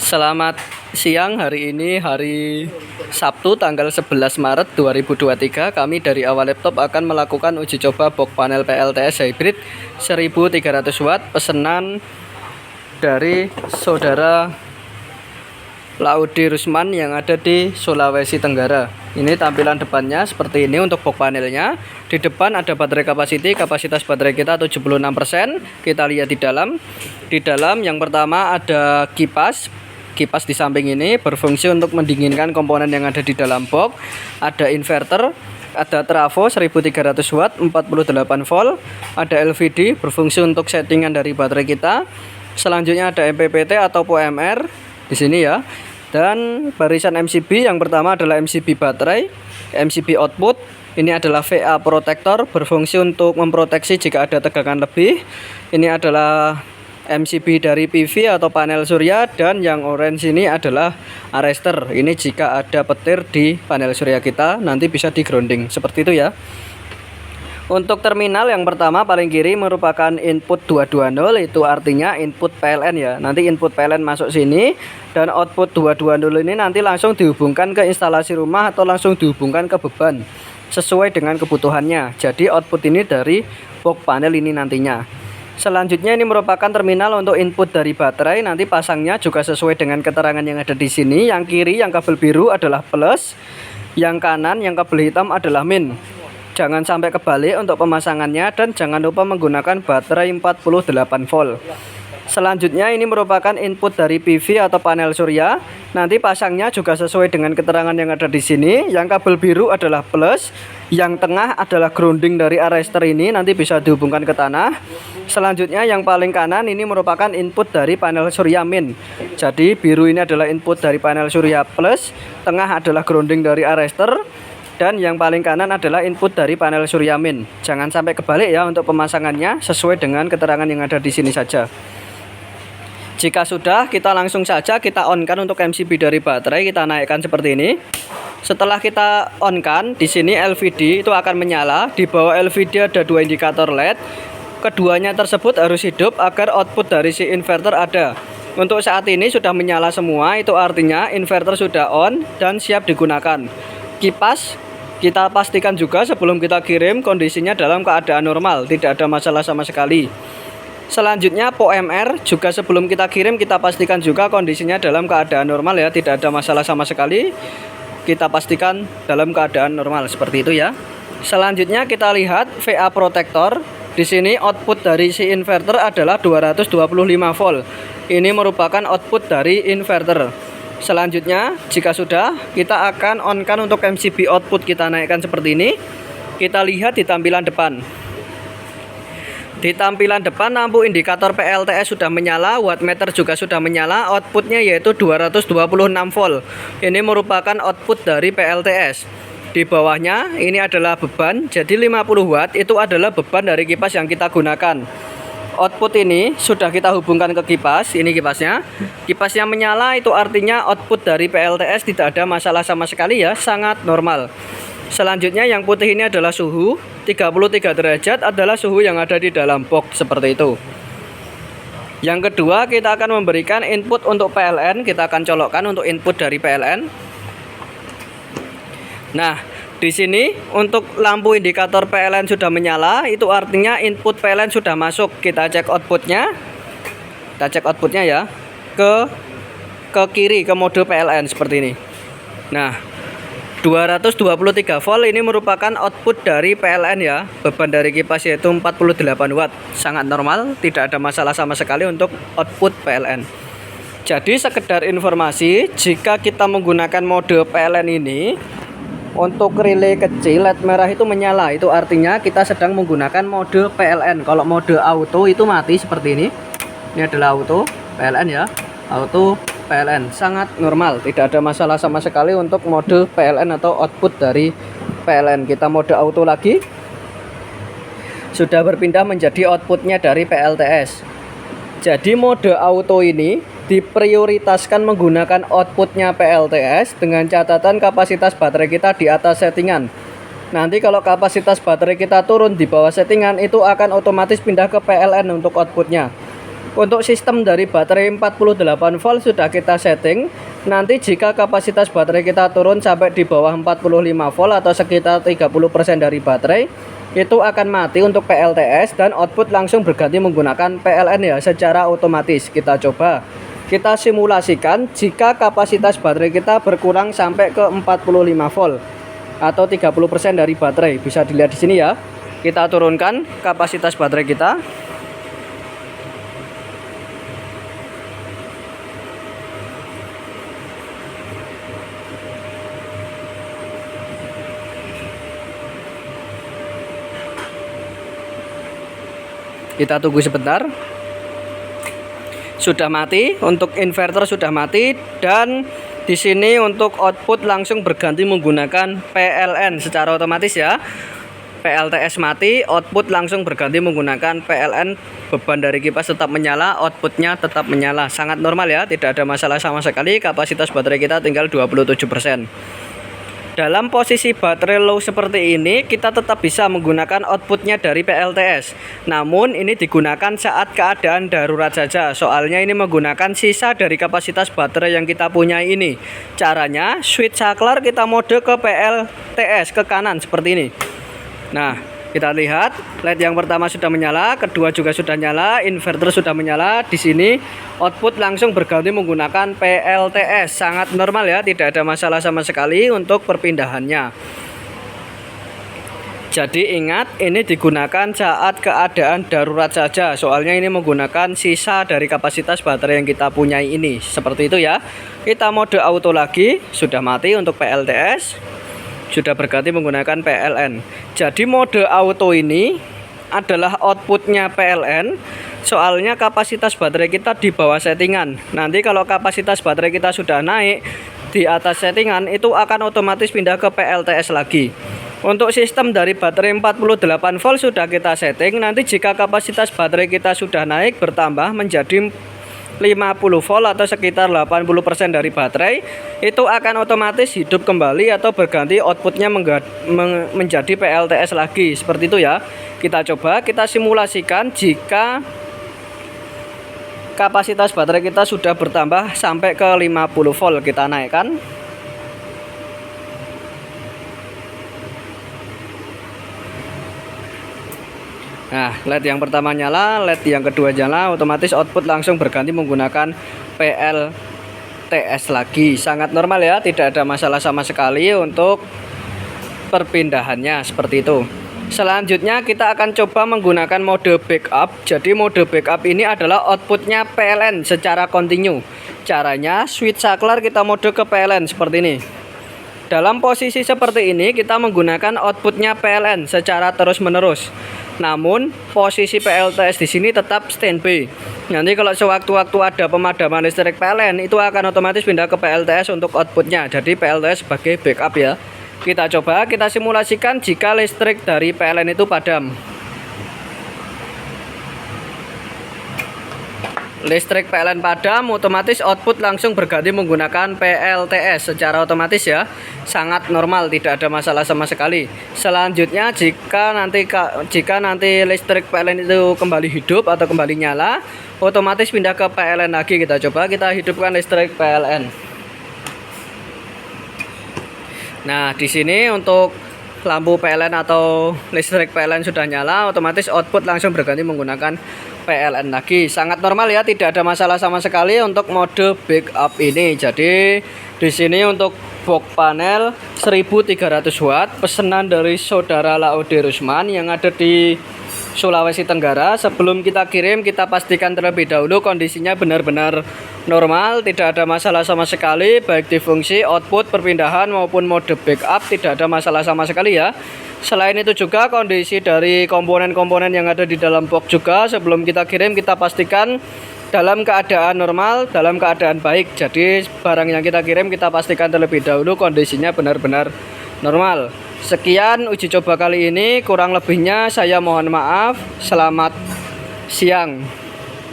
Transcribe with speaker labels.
Speaker 1: Selamat siang, hari ini hari Sabtu tanggal 11 Maret 2023. Kami dari Awal Laptop akan melakukan uji coba box panel PLTS hybrid 1300 watt pesanan dari saudara Laudi Rusman yang ada di Sulawesi Tenggara. Ini tampilan depannya seperti ini untuk box panelnya. Di depan ada baterai kapasitas baterai kita 76%. Kita lihat di dalam. Di dalam yang pertama ada kipas di samping ini berfungsi untuk mendinginkan komponen yang ada di dalam box. Ada inverter, ada trafo 1300 watt 48 volt, ada LVD berfungsi untuk settingan dari baterai kita. Selanjutnya ada MPPT atau PMR di sini ya. Dan barisan MCB yang pertama adalah MCB baterai, MCB output. Ini adalah VA protector berfungsi untuk memproteksi jika ada tegangan lebih. Ini adalah MCB dari PV atau panel surya, dan yang orange ini adalah arrestor. Ini jika ada petir di panel surya kita nanti bisa di grounding seperti itu ya. Untuk terminal yang pertama paling kiri merupakan input 220, itu artinya input PLN ya. Nanti input PLN masuk sini dan output 220 ini nanti langsung dihubungkan ke instalasi rumah atau langsung dihubungkan ke beban sesuai dengan kebutuhannya. Jadi output ini dari box panel ini nantinya. Selanjutnya ini merupakan terminal untuk input dari baterai. Nanti pasangnya juga sesuai dengan keterangan yang ada di sini. Yang kiri yang kabel biru adalah plus, yang kanan yang kabel hitam adalah min. Jangan sampai kebalik untuk pemasangannya, dan jangan lupa menggunakan baterai 48 volt. Selanjutnya ini merupakan input dari PV atau panel surya. Nanti pasangnya juga sesuai dengan keterangan yang ada di sini. Yang kabel biru adalah plus, yang tengah adalah grounding dari arrestor ini, nanti bisa dihubungkan ke tanah. Selanjutnya yang paling kanan ini merupakan input dari panel surya min. Jadi biru ini adalah input dari panel surya plus, tengah adalah grounding dari arrestor, dan yang paling kanan adalah input dari panel surya min. Jangan sampai kebalik ya untuk pemasangannya, sesuai dengan keterangan yang ada di sini saja. Jika sudah, kita langsung saja kita on-kan untuk MCB dari baterai, kita naikkan seperti ini. Setelah kita on-kan, di sini LVD itu akan menyala. Di bawah LVD ada dua indikator LED. Keduanya tersebut harus hidup agar output dari si inverter ada. Untuk saat ini sudah menyala semua, itu artinya inverter sudah on dan siap digunakan. Kipas kita pastikan juga sebelum kita kirim kondisinya dalam keadaan normal, tidak ada masalah sama sekali. Selanjutnya PMR juga sebelum kita kirim kita pastikan juga kondisinya dalam keadaan normal ya, tidak ada masalah sama sekali. Kita pastikan dalam keadaan normal seperti itu ya. Selanjutnya kita lihat VA protector. Di sini output dari si inverter adalah 225 volt. Ini merupakan output dari inverter. Selanjutnya jika sudah, kita akan on-kan untuk MCB output, kita naikkan seperti ini. Kita lihat di tampilan depan. Di tampilan depan lampu indikator PLTS sudah menyala, wattmeter juga sudah menyala, outputnya yaitu 226 volt. Ini merupakan output dari PLTS. Di bawahnya ini adalah beban, jadi 50 watt itu adalah beban dari kipas yang kita gunakan. Output ini sudah kita hubungkan ke kipas, ini kipasnya. Kipasnya menyala itu artinya output dari PLTS tidak ada masalah sama sekali ya, sangat normal. Selanjutnya yang putih ini adalah suhu 33 derajat, adalah suhu yang ada di dalam box seperti itu. Yang kedua kita akan memberikan input untuk PLN, kita akan colokkan untuk input dari PLN. Nah, di sini untuk lampu indikator PLN sudah menyala, itu artinya input PLN sudah masuk. Kita cek outputnya. Kita cek outputnya ya. Ke kiri ke mode PLN seperti ini. Nah, 223 volt ini merupakan output dari PLN ya. Beban dari kipas yaitu 48 watt. Sangat normal, tidak ada masalah sama sekali untuk output PLN. Jadi sekedar informasi, jika kita menggunakan mode PLN ini, untuk relay kecil LED merah itu menyala, itu artinya kita sedang menggunakan mode PLN. Kalau mode auto itu mati seperti ini. Ini adalah auto PLN ya. Auto PLN sangat normal, tidak ada masalah sama sekali untuk mode PLN atau output dari PLN. Kita mode auto lagi, sudah berpindah menjadi outputnya dari PLTS. Jadi mode auto ini diprioritaskan menggunakan outputnya PLTS dengan catatan kapasitas baterai kita di atas settingan. Nanti kalau kapasitas baterai kita turun di bawah settingan, itu akan otomatis pindah ke PLN untuk outputnya. Untuk sistem dari baterai 48 volt sudah kita setting. Nanti jika kapasitas baterai kita turun sampai di bawah 45 volt atau sekitar 30% dari baterai, itu akan mati untuk PLTS dan output langsung berganti menggunakan PLN ya, secara otomatis. Kita coba, kita simulasikan jika kapasitas baterai kita berkurang sampai ke 45 volt atau 30% dari baterai. Bisa dilihat di sini ya. Kita turunkan kapasitas baterai kita. Kita tunggu sebentar. Sudah mati, untuk inverter sudah mati, dan di sini untuk output langsung berganti menggunakan PLN secara otomatis ya. PLTS mati, output langsung berganti menggunakan PLN. Beban dari kipas tetap menyala, outputnya tetap menyala. Sangat normal ya, tidak ada masalah sama sekali. Kapasitas baterai kita tinggal 27%. Dalam posisi baterai low seperti ini, kita tetap bisa menggunakan outputnya dari PLTS. Namun ini digunakan saat keadaan darurat saja. Soalnya ini menggunakan sisa dari kapasitas baterai yang kita punya ini. Caranya, switch saklar kita mode ke PLTS ke kanan seperti ini. Nah, kita lihat LED yang pertama sudah menyala, kedua juga sudah nyala, inverter sudah menyala. Di sini output langsung berganti menggunakan PLTS. Sangat normal ya, tidak ada masalah sama sekali untuk perpindahannya. Jadi ingat, ini digunakan saat keadaan darurat saja. Soalnya ini menggunakan sisa dari kapasitas baterai yang kita punyai ini. Seperti itu ya. Kita mode auto lagi, sudah mati untuk PLTS. Sudah berganti menggunakan PLN. Jadi mode auto ini adalah outputnya PLN. Soalnya kapasitas baterai kita di bawah settingan. Nanti kalau kapasitas baterai kita sudah naik di atas settingan, itu akan otomatis pindah ke PLTS lagi. Untuk sistem dari baterai 48 volt sudah kita setting. Nanti jika kapasitas baterai kita sudah naik bertambah menjadi 50 volt atau sekitar 80% dari baterai, itu akan otomatis hidup kembali atau berganti outputnya menjadi PLTS lagi. Seperti itu ya. Kita coba, kita simulasikan jika kapasitas baterai kita sudah bertambah sampai ke 50 volt. Kita naikkan. Nah, LED yang pertama nyala, LED yang kedua nyala, otomatis output langsung berganti menggunakan PLTS lagi. Sangat normal ya, tidak ada masalah sama sekali untuk perpindahannya seperti itu. Selanjutnya kita akan coba menggunakan mode backup. Jadi mode backup ini adalah outputnya PLN secara kontinu. Caranya, switch saklar kita mode ke PLN seperti ini. Dalam posisi seperti ini kita menggunakan outputnya PLN secara terus-menerus. Namun posisi PLTS di sini tetap standby. Nanti kalau sewaktu-waktu ada pemadaman listrik PLN, itu akan otomatis pindah ke PLTS untuk outputnya. Jadi PLTS sebagai backup ya. Kita coba, kita simulasikan jika listrik dari PLN itu padam. Listrik PLN padam, otomatis output langsung berganti menggunakan PLTS secara otomatis ya. Sangat normal, tidak ada masalah sama sekali. Selanjutnya jika nanti listrik PLN itu kembali hidup atau kembali nyala, otomatis pindah ke PLN lagi. Kita coba, kita hidupkan listrik PLN. Nah, di sini untuk lampu PLN atau listrik PLN sudah nyala, otomatis output langsung berganti menggunakan PLN lagi. Sangat normal ya, tidak ada masalah sama sekali untuk mode backup ini. Jadi di sini untuk box panel 1300 watt pesanan dari saudara Laude Rusman yang ada di Sulawesi Tenggara. Sebelum kita kirim, kita pastikan terlebih dahulu kondisinya benar-benar normal, tidak ada masalah sama sekali, baik di fungsi, output, perpindahan maupun mode backup, tidak ada masalah sama sekali ya. Selain itu juga kondisi dari komponen-komponen yang ada di dalam box juga sebelum kita kirim kita pastikan dalam keadaan normal, dalam keadaan baik. Jadi barang yang kita kirim kita pastikan terlebih dahulu kondisinya benar-benar normal. Sekian uji coba kali ini, kurang lebihnya saya mohon maaf. Selamat siang.